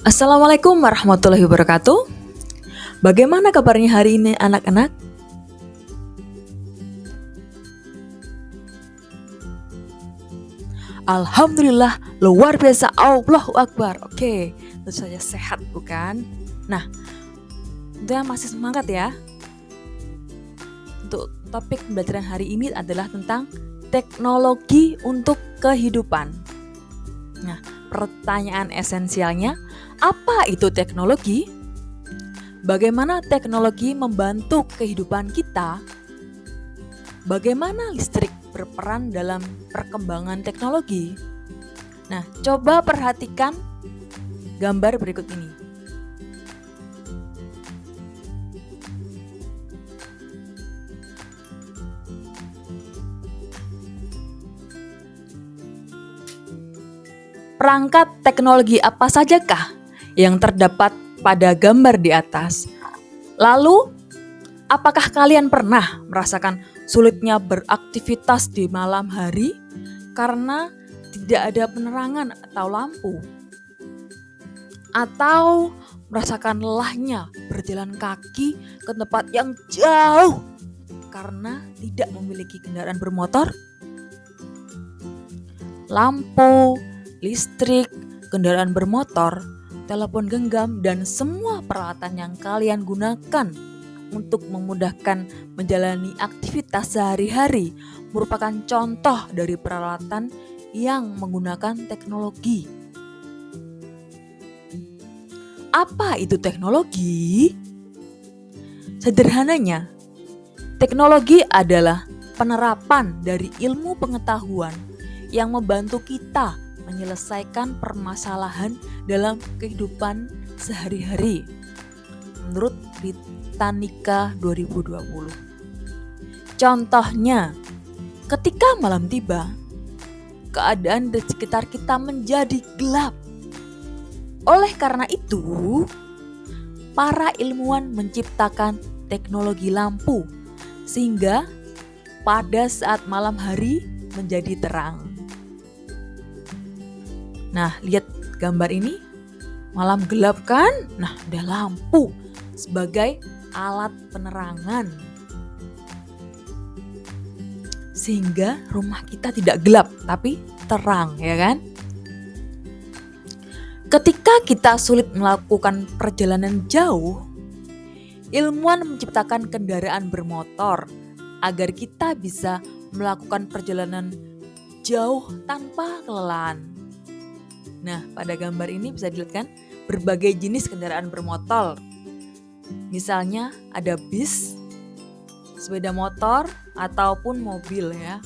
Assalamualaikum warahmatullahi wabarakatuh. Bagaimana kabarnya hari ini anak-anak? Alhamdulillah, luar biasa, Allahu Akbar. Oke, tentu saja sehat bukan? Nah, tentunya masih semangat ya. Untuk topik pembelajaran hari ini adalah tentang teknologi untuk kehidupan. Nah, pertanyaan esensialnya, apa itu teknologi? Bagaimana teknologi membantu kehidupan kita? Bagaimana listrik berperan dalam perkembangan teknologi? Nah, coba perhatikan gambar berikut ini. Perangkat teknologi apa sajakah yang terdapat pada gambar di atas? Lalu, apakah kalian pernah merasakan sulitnya beraktivitas di malam hari karena tidak ada penerangan atau lampu? Atau merasakan lelahnya berjalan kaki ke tempat yang jauh karena tidak memiliki kendaraan bermotor? Lampu, listrik, kendaraan bermotor, telepon genggam, dan semua peralatan yang kalian gunakan untuk memudahkan menjalani aktivitas sehari-hari merupakan contoh dari peralatan yang menggunakan teknologi. Apa itu teknologi? Sederhananya, teknologi adalah penerapan dari ilmu pengetahuan yang membantu kita menyelesaikan permasalahan dalam kehidupan sehari-hari. Menurut Britannica 2020. Contohnya, ketika malam tiba, keadaan di sekitar kita menjadi gelap. Oleh karena itu, para ilmuwan menciptakan teknologi lampu sehingga pada saat malam hari menjadi terang. Nah, lihat gambar ini, malam gelap kan? Nah, ada lampu sebagai alat penerangan. Sehingga rumah kita tidak gelap, tapi terang, ya kan? Ketika kita sulit melakukan perjalanan jauh, ilmuwan menciptakan kendaraan bermotor agar kita bisa melakukan perjalanan jauh tanpa kelelahan. Nah, pada gambar ini bisa dilihat kan berbagai jenis kendaraan bermotor. Misalnya ada bis, sepeda motor, ataupun mobil ya.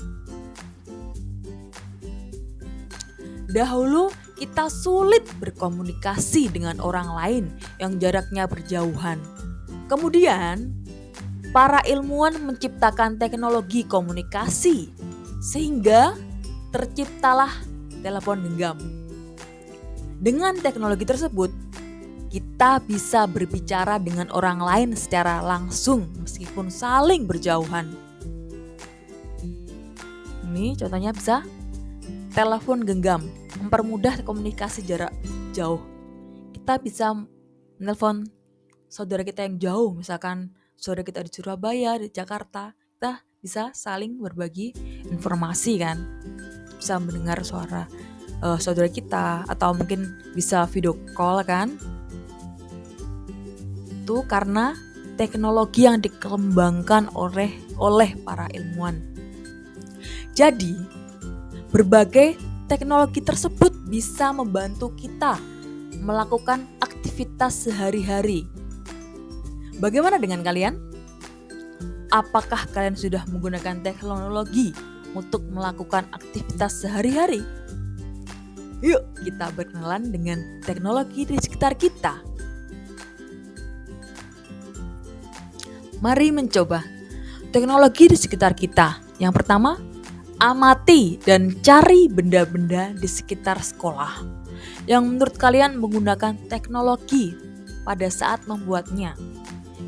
Dahulu kita sulit berkomunikasi dengan orang lain yang jaraknya berjauhan. Kemudian, para ilmuwan menciptakan teknologi komunikasi sehingga terciptalah telepon genggam. Dengan teknologi tersebut, kita bisa berbicara dengan orang lain secara langsung meskipun saling berjauhan. Ini contohnya bisa telepon genggam, mempermudah komunikasi jarak jauh. Kita bisa menelpon saudara kita yang jauh, misalkan saudara kita di Surabaya, di Jakarta, kita bisa saling berbagi informasi kan, bisa mendengar suara saudara kita atau mungkin bisa video call kan. Itu karena teknologi yang dikembangkan oleh para ilmuwan. Jadi, berbagai teknologi tersebut bisa membantu kita melakukan aktivitas sehari-hari. Bagaimana dengan kalian? Apakah kalian sudah menggunakan teknologi untuk melakukan aktivitas sehari-hari? Yuk kita berkenalan dengan teknologi di sekitar kita. Mari mencoba teknologi di sekitar kita. Yang pertama, amati dan cari benda-benda di sekitar sekolah yang menurut kalian menggunakan teknologi pada saat membuatnya.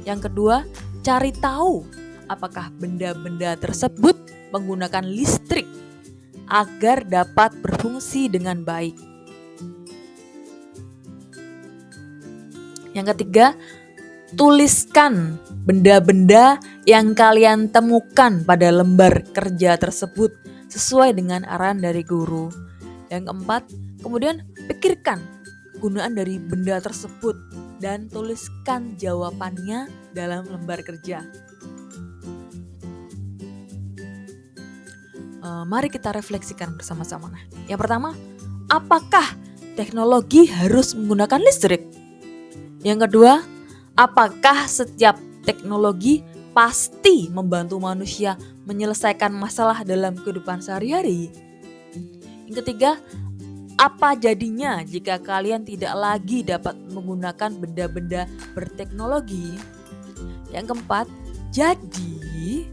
Yang kedua, cari tahu apakah benda-benda tersebut menggunakan listrik agar dapat berfungsi dengan baik. Yang ketiga, tuliskan benda-benda yang kalian temukan pada lembar kerja tersebut sesuai dengan arahan dari guru. Yang keempat, kemudian pikirkan kegunaan dari benda tersebut dan tuliskan jawabannya dalam lembar kerja. Mari kita refleksikan bersama-sama. Yang pertama, apakah teknologi harus menggunakan listrik? Yang kedua, apakah setiap teknologi pasti membantu manusia menyelesaikan masalah dalam kehidupan sehari-hari? Yang ketiga, apa jadinya jika kalian tidak lagi dapat menggunakan benda-benda berteknologi? Yang keempat, jadi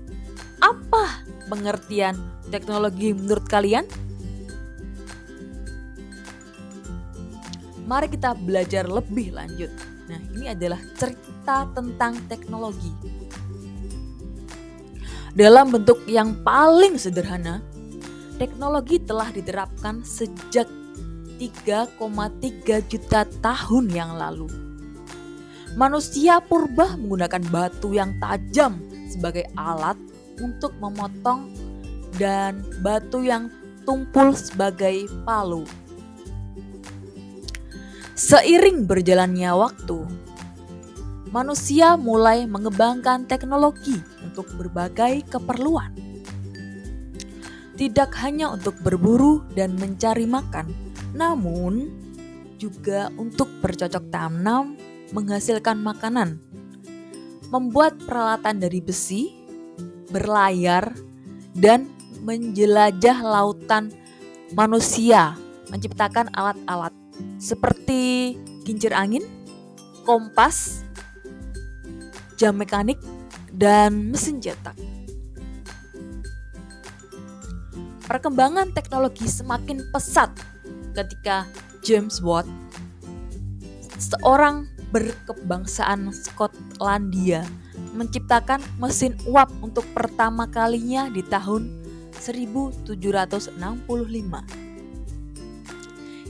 apa pengertian teknologi menurut kalian? Mari kita belajar lebih lanjut. Nah, ini adalah cerita tentang teknologi. Dalam bentuk yang paling sederhana, teknologi telah diterapkan sejak 3,3 juta tahun yang lalu. Manusia purba menggunakan batu yang tajam sebagai alat untuk memotong dan batu yang tumpul sebagai palu. Seiring berjalannya waktu, manusia mulai mengembangkan teknologi untuk berbagai keperluan. Tidak hanya untuk berburu dan mencari makan, namun juga untuk bercocok tanam, menghasilkan makanan, membuat peralatan dari besi, berlayar, dan menjelajah lautan. Manusia menciptakan alat-alat seperti kincir angin, kompas, jam mekanik, dan mesin cetak. Perkembangan teknologi semakin pesat ketika James Watt, seorang berkebangsaan Skotlandia, menciptakan mesin uap untuk pertama kalinya di tahun 1765.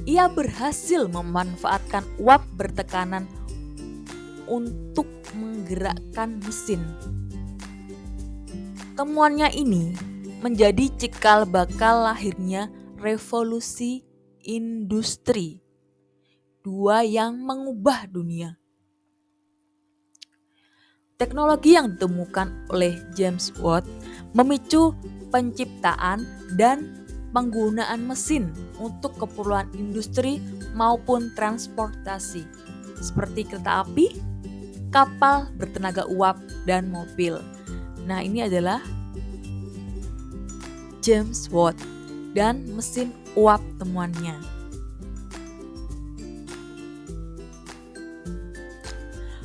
Ia berhasil memanfaatkan uap bertekanan untuk menggerakkan mesin. Temuannya ini menjadi cikal bakal lahirnya revolusi industri 2 yang mengubah dunia. Teknologi yang ditemukan oleh James Watt memicu penciptaan dan penggunaan mesin untuk keperluan industri maupun transportasi seperti kereta api, kapal bertenaga uap, dan mobil. Nah, ini adalah James Watt dan mesin uap temuannya.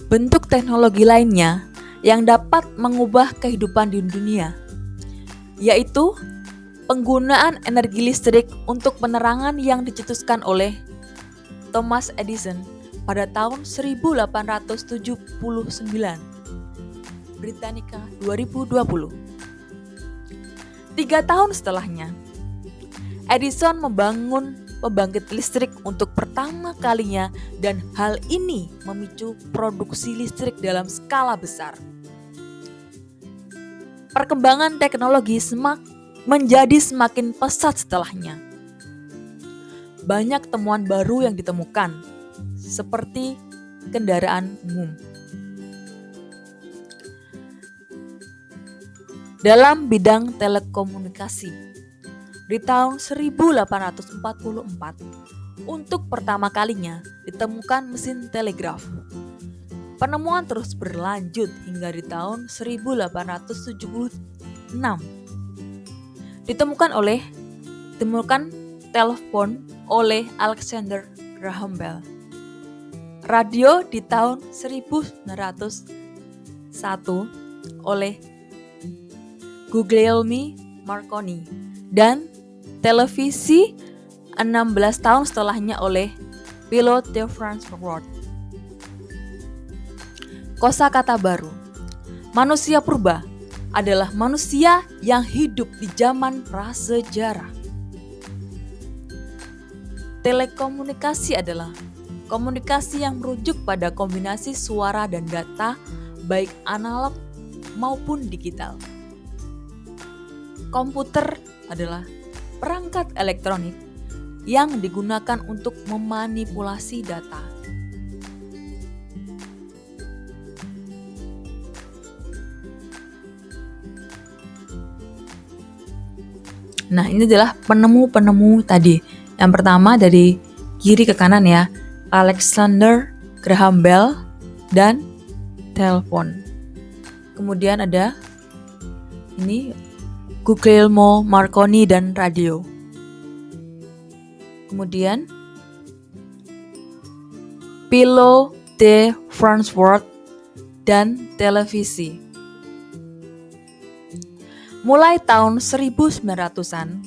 Bentuk teknologi lainnya yang dapat mengubah kehidupan di dunia, yaitu penggunaan energi listrik untuk penerangan yang dicetuskan oleh Thomas Edison pada tahun 1879. Britannica 2020. 3 tahun setelahnya, Edison membangun pembangkit listrik untuk pertama kalinya dan hal ini memicu produksi listrik dalam skala besar. Perkembangan teknologi menjadi semakin pesat setelahnya. Banyak temuan baru yang ditemukan, seperti kendaraan umum. Dalam bidang telekomunikasi, di tahun 1844, untuk pertama kalinya ditemukan mesin telegraf. Penemuan terus berlanjut hingga di tahun 1876. Ditemukan telepon oleh Alexander Graham Bell. Radio di tahun 1901 oleh Guglielmo Marconi dan televisi 16 tahun setelahnya oleh Pilot de Francfort. Kosakata baru. Manusia purba adalah manusia yang hidup di zaman prasejarah. Telekomunikasi adalah komunikasi yang merujuk pada kombinasi suara dan data, baik analog maupun digital. Komputer adalah perangkat elektronik yang digunakan untuk memanipulasi data. Nah, ini adalah penemu-penemu tadi. Yang pertama dari kiri ke kanan ya, Alexander Graham Bell dan telepon. Kemudian ada ini Guglielmo Marconi dan radio. Kemudian Philo de Farnsworth dan televisi. Mulai tahun 1900-an,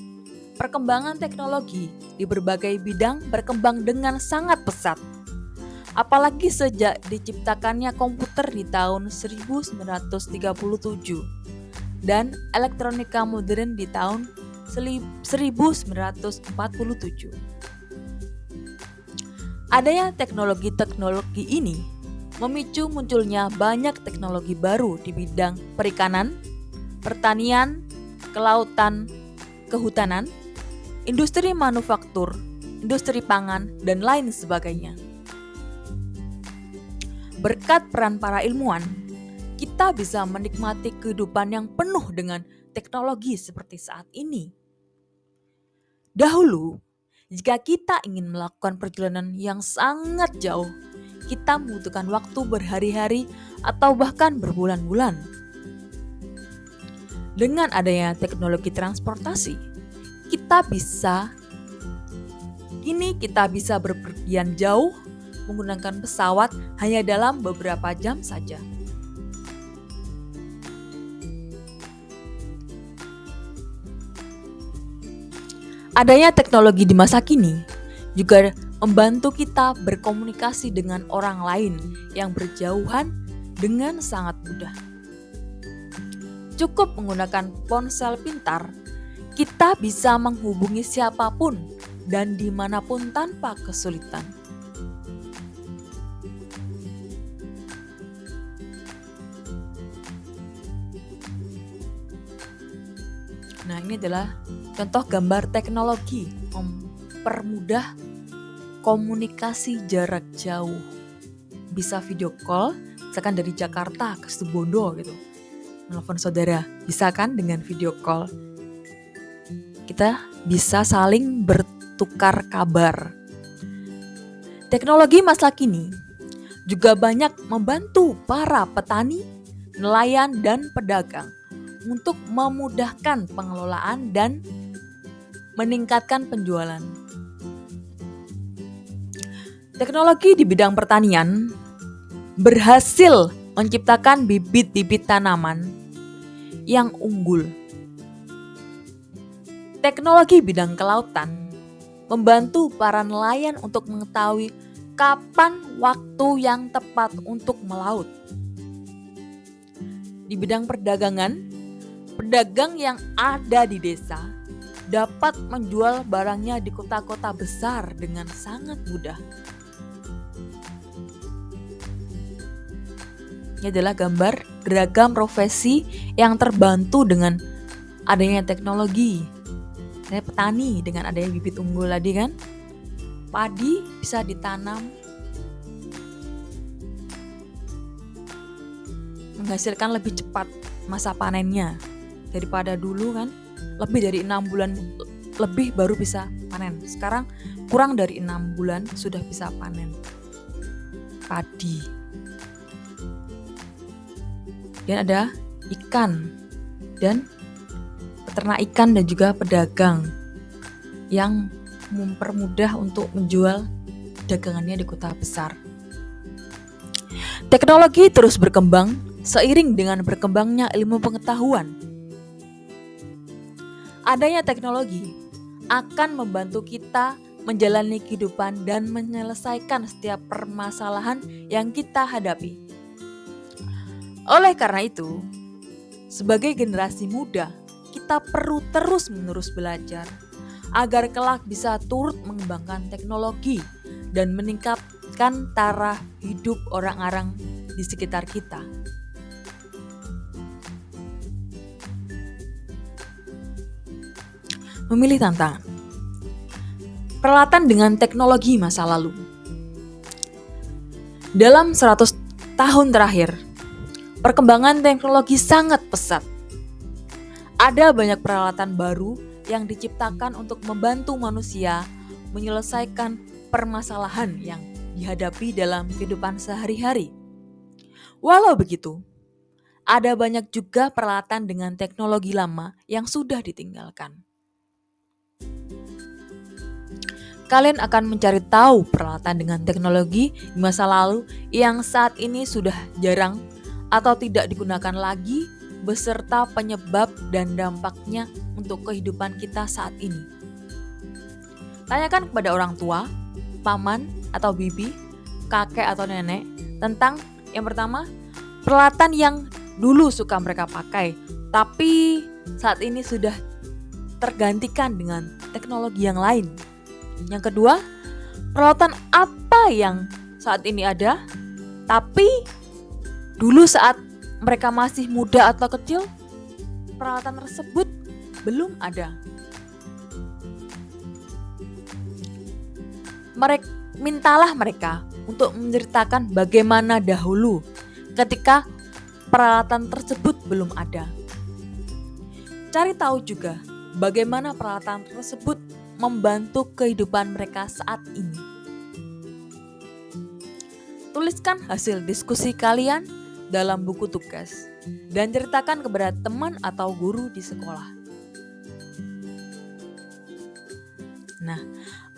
perkembangan teknologi di berbagai bidang berkembang dengan sangat pesat. Apalagi sejak diciptakannya komputer di tahun 1937 dan elektronika modern di tahun 1947. Adanya teknologi-teknologi ini memicu munculnya banyak teknologi baru di bidang perikanan, pertanian, kelautan, kehutanan, industri manufaktur, industri pangan, dan lain sebagainya. Berkat peran para ilmuwan, kita bisa menikmati kehidupan yang penuh dengan teknologi seperti saat ini. Dahulu, jika kita ingin melakukan perjalanan yang sangat jauh, kita membutuhkan waktu berhari-hari atau bahkan berbulan-bulan. Dengan adanya teknologi transportasi, kita bisa berpergian jauh menggunakan pesawat hanya dalam beberapa jam saja. Adanya teknologi di masa kini juga membantu kita berkomunikasi dengan orang lain yang berjauhan dengan sangat mudah. Cukup menggunakan ponsel pintar, kita bisa menghubungi siapapun dan dimanapun tanpa kesulitan. Nah, ini adalah contoh gambar teknologi mempermudah komunikasi jarak jauh. Bisa video call, misalkan dari Jakarta ke Situbondo gitu. Telepon saudara, bisa kan dengan video call? Kita bisa saling bertukar kabar. Teknologi masa kini juga banyak membantu para petani, nelayan, dan pedagang untuk memudahkan pengelolaan dan meningkatkan penjualan. Teknologi di bidang pertanian berhasil menciptakan bibit-bibit tanaman yang unggul. Teknologi bidang kelautan membantu para nelayan untuk mengetahui kapan waktu yang tepat untuk melaut. Di bidang perdagangan, pedagang yang ada di desa dapat menjual barangnya di kota-kota besar dengan sangat mudah. Ini adalah gambar beragam profesi yang terbantu dengan adanya teknologi. Saya petani dengan adanya bibit unggul tadi kan. Padi bisa ditanam, menghasilkan lebih cepat masa panennya daripada dulu kan. Lebih dari 6 bulan lebih baru bisa panen. Sekarang kurang dari 6 bulan sudah bisa panen padi. Dan ada ikan dan peternak ikan dan juga pedagang yang mempermudah untuk menjual dagangannya di kota besar. Teknologi terus berkembang seiring dengan berkembangnya ilmu pengetahuan. Adanya teknologi akan membantu kita menjalani kehidupan dan menyelesaikan setiap permasalahan yang kita hadapi. Oleh karena itu, sebagai generasi muda, kita perlu terus-menerus belajar agar kelak bisa turut mengembangkan teknologi dan taraf hidup orang-orang di sekitar kita. Memilih tantangan. Peralatan dengan teknologi masa lalu. Dalam 100 tahun terakhir, perkembangan teknologi sangat pesat. Ada banyak peralatan baru yang diciptakan untuk membantu manusia menyelesaikan permasalahan yang dihadapi dalam kehidupan sehari-hari. Walau begitu, ada banyak juga peralatan dengan teknologi lama yang sudah ditinggalkan. Kalian akan mencari tahu peralatan dengan teknologi di masa lalu yang saat ini sudah jarang atau tidak digunakan lagi, beserta penyebab dan dampaknya untuk kehidupan kita saat ini. Tanyakan kepada orang tua, paman atau bibi, kakek atau nenek tentang yang pertama, peralatan yang dulu suka mereka pakai, tapi saat ini sudah tergantikan dengan teknologi yang lain. Yang kedua, peralatan apa yang saat ini ada, tapi dulu saat mereka masih muda atau kecil, peralatan tersebut belum ada. Mintalah mereka untuk menceritakan bagaimana dahulu ketika peralatan tersebut belum ada. Cari tahu juga bagaimana peralatan tersebut membantu kehidupan mereka saat ini. Tuliskan hasil diskusi kalian dalam buku tugas dan ceritakan kepada teman atau guru di sekolah. Nah,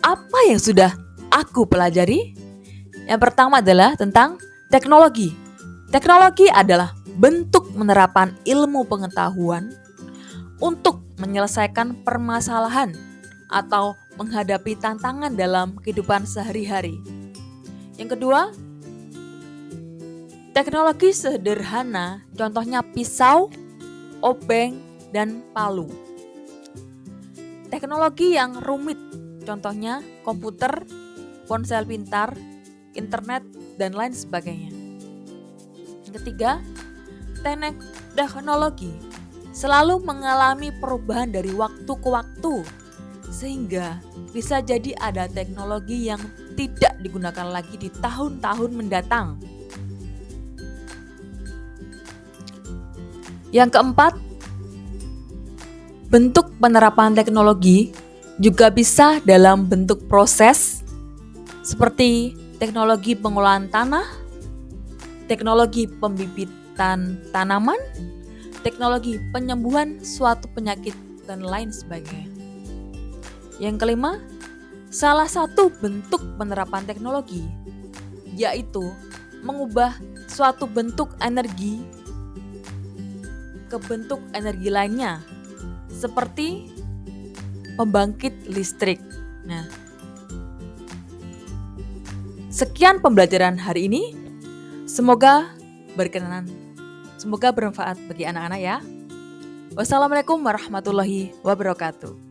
apa yang sudah aku pelajari? Yang pertama adalah tentang teknologi. Teknologi adalah bentuk penerapan ilmu pengetahuan untuk menyelesaikan permasalahan atau menghadapi tantangan dalam kehidupan sehari-hari. Yang kedua, teknologi sederhana, contohnya pisau, obeng, dan palu. Teknologi yang rumit, contohnya komputer, ponsel pintar, internet, dan lain sebagainya. Yang ketiga, teknologi selalu mengalami perubahan dari waktu ke waktu, sehingga bisa jadi ada teknologi yang tidak digunakan lagi di tahun-tahun mendatang. Yang keempat, bentuk penerapan teknologi juga bisa dalam bentuk proses seperti teknologi pengolahan tanah, teknologi pembibitan tanaman, teknologi penyembuhan suatu penyakit, dan lain sebagainya. Yang kelima, salah satu bentuk penerapan teknologi yaitu mengubah suatu bentuk energi ke bentuk energi lainnya, seperti pembangkit listrik. Nah, sekian pembelajaran hari ini. Semoga bermanfaat bagi anak-anak ya. Wassalamualaikum warahmatullahi wabarakatuh.